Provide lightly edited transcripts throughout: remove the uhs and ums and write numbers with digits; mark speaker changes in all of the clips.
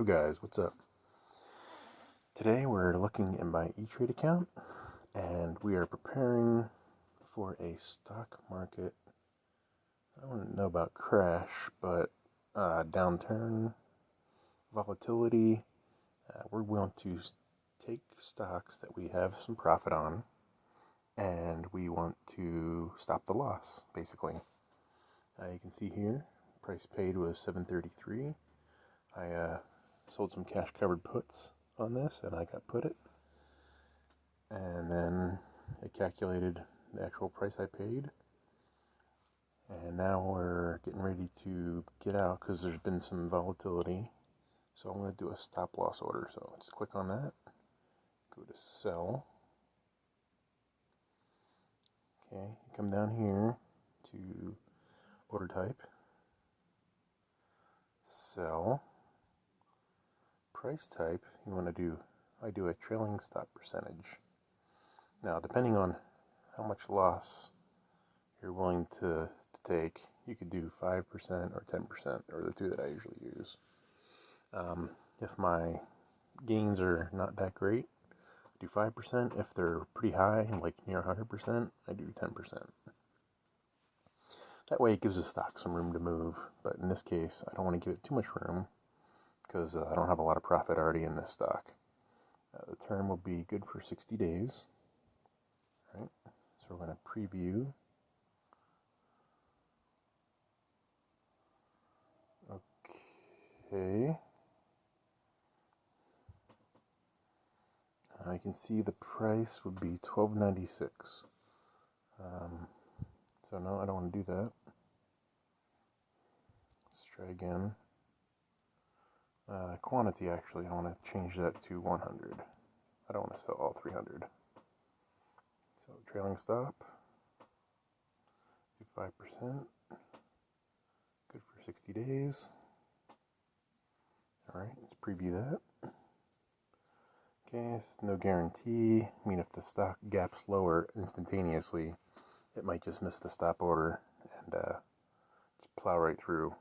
Speaker 1: Yo guys, what's up? Today we're looking in my E-Trade account and we are preparing for a stock market, I don't know about crash, but downturn, volatility. We're going to take stocks that we have some profit on and we want to stop the loss, basically. You can see here, price paid was $7.33. I sold some cash covered puts on this and I got put it, and then it calculated the actual price I paid, and now we're getting ready to get out because there's been some volatility. So I'm going to do a stop loss order. So just click on that, go to sell. Okay, you come down here to order type, sell. Price type, you want to do, I do a trailing stop percentage. Now, depending on how much loss you're willing to take, you could do 5% or 10%, or the two that I usually use. If my gains are not that great, I do 5%. If they're pretty high, like near 100%, I do 10%. That way it gives the stock some room to move, but in this case, I don't want to give it too much room, because I don't have a lot of profit already in this stock. The term will be good for 60 days. All right, so we're going to preview. Okay. I can see the price would be $12.96. So no, I don't want to do that. Let's try again. Quantity, actually, I want to change that to 100. I don't want to sell all 300. So trailing stop, do 5%, good for 60 days. All right, let's preview that. Okay, it's no guarantee. I mean, if the stock gaps lower instantaneously, it might just miss the stop order and just plow right through.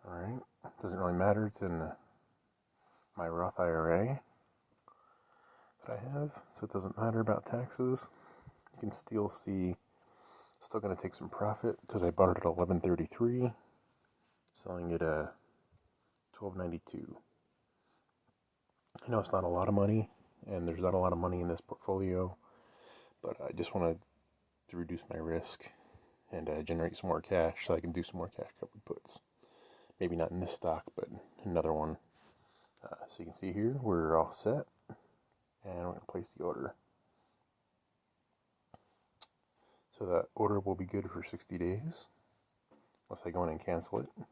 Speaker 1: Alright, doesn't really matter, it's in my Roth IRA that I have, so it doesn't matter about taxes. You can still see, still going to take some profit because I bought it at $11.33, selling it at $12.92. I know it's not a lot of money, and there's not a lot of money in this portfolio, but I just wanted to reduce my risk and generate some more cash so I can do some more cash covered puts. Maybe not in this stock, but another one. So you can see here, we're all set, and we're going to place the order. So that order will be good for 60 days, unless I go in and cancel it. You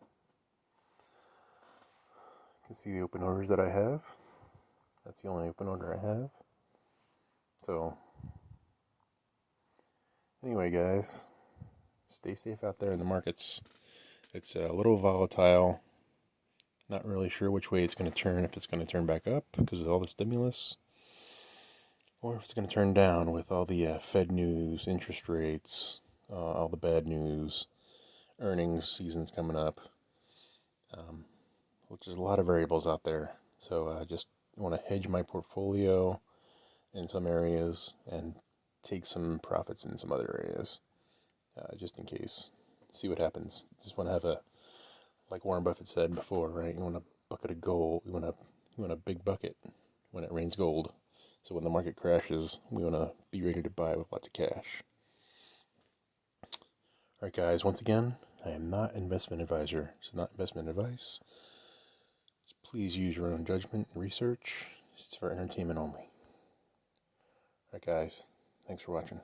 Speaker 1: can see the open orders that I have. That's the only open order I have. So, anyway guys, stay safe out there in the markets. It's a little volatile. Not really sure which way it's going to turn, if it's going to turn back up because of all the stimulus, or if it's going to turn down with all the Fed news, interest rates, all the bad news, earnings seasons coming up, which is a lot of variables out there. So I just want to hedge my portfolio in some areas and take some profits in some other areas, just in case. See what happens. Just want to have like Warren Buffett said before, right? You want a bucket of gold. You want a big bucket when it rains gold. So when the market crashes, we want to be ready to buy with lots of cash. All right, guys. Once again, I am not an investment advisor. It's not investment advice. Please use your own judgment and research. It's for entertainment only. All right, guys. Thanks for watching.